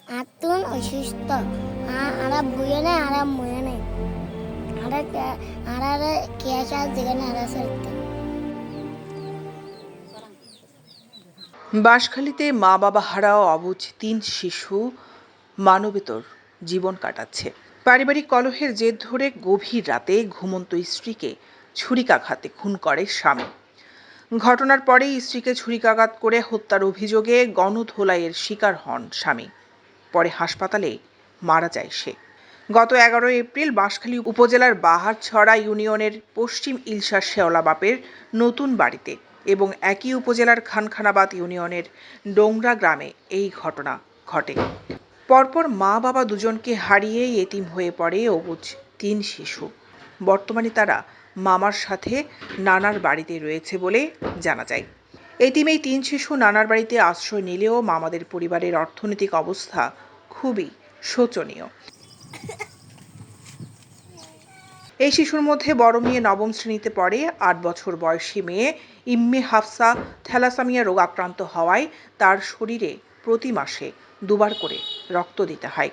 আতুন অসুস্থ আরা বুয়ে নেই আরা মুয়ে নেই আরা কেসা যেখানে আরা সরতে বাঁশখালীতে মা বাবা হারাও অবুঝ ৩ শিশু মানবেতর জীবন কাটাচ্ছে। পারিবারিক কলহের জের ধরে গভীর রাতে ঘুমন্ত স্ত্রীকে ছুরিকাঘাতে খুন করে স্বামী। ঘটনার পরেই স্ত্রীকে ছুরিকাঘাত করে হত্যার অভিযোগে গণধোলাইয়ের শিকার হন স্বামী। পরে হাসপাতালে মারা যায় সে। গত ১১ এপ্রিল বাঁশখালী উপজেলার বাহারছড়া ইউনিয়নের পশ্চিম ইলশা শেওলাবাপের নতুন বাড়িতে এবং একই উপজেলার খানখানাবাদ ইউনিয়নের ডোংরা গ্রামে এই ঘটনা ঘটে। পরপর মা বাবা দুজনকে হারিয়ে এতিম হয়ে পড়ে অবুঝ ৩ শিশু। বর্তমানে তারা মামার সাথে নানার বাড়িতে রয়েছে বলে জানা যায়। এতিম এই ৩ শিশু নানার বাড়িতে আশ্রয় নিলেও মামাদের পরিবারের অর্থনৈতিক অবস্থা খুবই শোচনীয়। এই শিশুর মধ্যে বড় মেয়ে নবম শ্রেণীতে পড়ে। ৮ বছর বয়সী মেয়ে ইম্মে হাফসা থ্যালাসেমিয়া রোগ আক্রান্ত হওয়ায় তার শরীরে প্রতি মাসে ২ বার করে রক্ত দিতে হয়।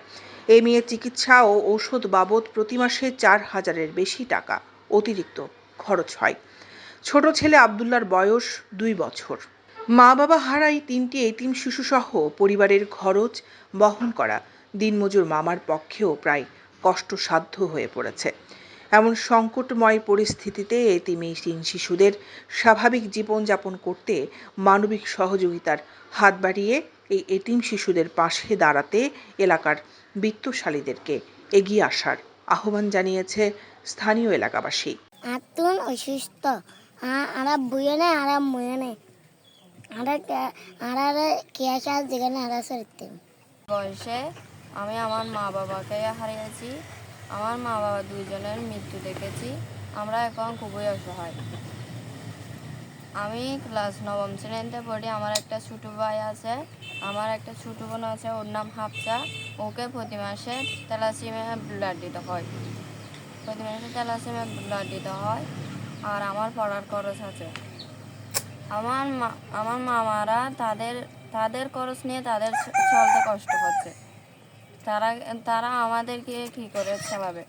এই মেয়ের চিকিৎসা ও ঔষধ বাবদ প্রতি মাসে ৪,০০০-এর বেশি টাকা অতিরিক্ত খরচ হয়। ছোট ছেলে আব্দুল্লাহর বয়স ২ বছর। মা বাবা হারাই ৩টি এতিম শিশুসহ পরিবারের খরচ বহন করা দিনমজুর মামার পক্ষেও প্রায় কষ্টসাধ্য হয়ে পড়েছে। এমন সংকটময় পরিস্থিতিতে এতিম এই ৩ শিশুদের স্বাভাবিক জীবনযাপন করতে মানবিক সহযোগিতার হাত বাড়িয়ে এই এতিম শিশুদের পাশে দাঁড়াতে এলাকার বিত্তশালীদেরকে এগিয়ে আসার আহ্বান জানিয়েছে স্থানীয় এলাকাবাসী। আতুন অসুস্থ আরা বুয়ে নেই আরা মুয়ে নেই আরা কেসা যেখানে আরা সরতে বয়সে আমি আমার মা বাবাকে হারিয়েছি। আমার মা বাবা দুইজনের মৃত্যু দেখেছি। আমরা এখন খুবই অসহায়। আমি ক্লাস ৯ম শ্রেণীতে পড়ি। আমার একটা ছোটো ভাই আছে, আমার একটা ছোটো বোন আছে, ওর নাম হাফসা। ওকে প্রতি মাসে থ্যালাসেমিয়া ব্লাড দিতে হয়। প্রতি মাসে থ্যালাসেমিয়া ব্লাড দিতে হয়। আর আমার পড়ার খরচ আছে। আমার মামারা তাদের খরচ নিয়ে তাদের চলতে কষ্ট হচ্ছে। তারা আমাদেরকে কী করে চালাবে?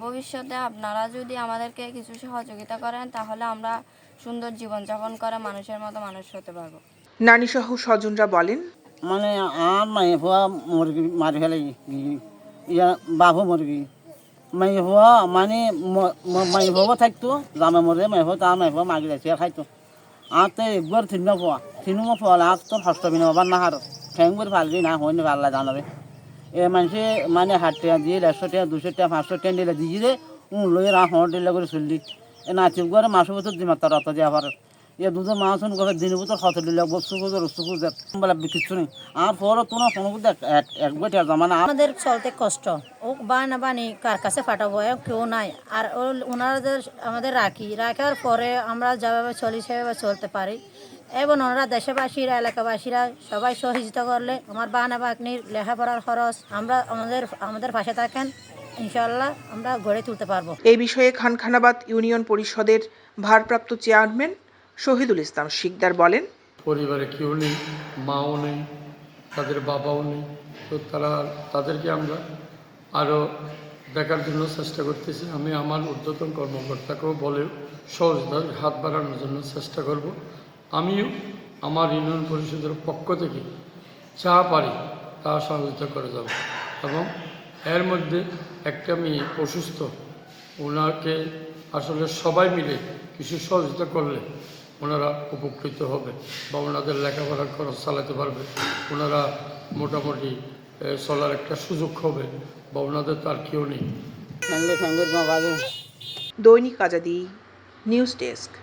ভবিষ্যতে আপনারা যদি আমাদেরকে কিছু সহযোগিতা করেন তাহলে আমরা সুন্দর জীবনযাপন করে মানুষের মতো মানুষ হতে পারবো। নানিসহ স্বজনরা বলেন, মানে আর মাই হওয়া মুরগি মারি ফেলে ইয়া বাবু মুরগি মাই হওয়া মানে মাই হওয়া থাকতো জামা মরে মাই হওয়া তার মাই হওয়া মাগি যাচ্ছে খাইতো আর তো একবার তিনমা ফল আর তোর হস্ত বিনা আবার না হার ঠ্যাংবার ফালবি না হয়নি পাল্লা জানাবে এ মানুষে মানে 100 টাকা দিয়ে 150 টাকা 200 টাকা 500 টাকা দিলে দিয়ে লই রা হর দিলে করে চললি এ নাচিব করে মাসের বছর দিমার তার অত দিয়ে আবার এ দুধের মাছ করে দিনের বছর কত দিলে বস্তু খুঁজে বলে কিছু নেই আর পরও তো না কোনো একবার জমানা আমাদের চলতে কষ্ট ও বানি কার কাছে ফাটাবো কেউ নাই আর ওনারা আমাদের রাখার পরে আমরা যেভাবে চলি সেভাবে চলতে পারি এবং ওনারা দেশবাসীরা এলাকাবাসীরা সবাই সহযোগিতা করলে আমার বানা বাকনির লেখাপড়ার খরচ আমরা আমাদের পাশে থাকেন ইনশাআল্লাহ আমরা গড়ে তুলতে পারবো। এই বিষয়ে খানখানাবাদ ইউনিয়ন পরিষদের ভারপ্রাপ্ত চেয়ারম্যান শহীদুল ইসলাম শিকদার বলেন, পরিবারে কেউ নেই, মাও নেই, তাদের বাবাও নেই, তো তাদেরকে আমরা আরও দেখার জন্য চেষ্টা করতেছি। আমি আমার ঊর্ধ্বতন কর্মকর্তাকেও বলে সহজভাবে হাত বাড়ানোর জন্য চেষ্টা করব। আমিও আমার ইউনিয়ন পরিষদের পক্ষ থেকে যা পারি তা সহযোগিতা করে যাব এবং এর মধ্যে একটা মেয়ে অসুস্থ, ওনাকে আসলে সবাই মিলে কিছু সহযোগিতা করলে ওনারা উপকৃত হবে বা ওনাদের লেখাপড়ার খরচ চালাতে পারবে, ওনারা মোটামুটি চলার একটা সুযোগ হবে বা ওনাদের তার কেউ নেই। দৈনিক আজাদী নিউজ ডেস্ক।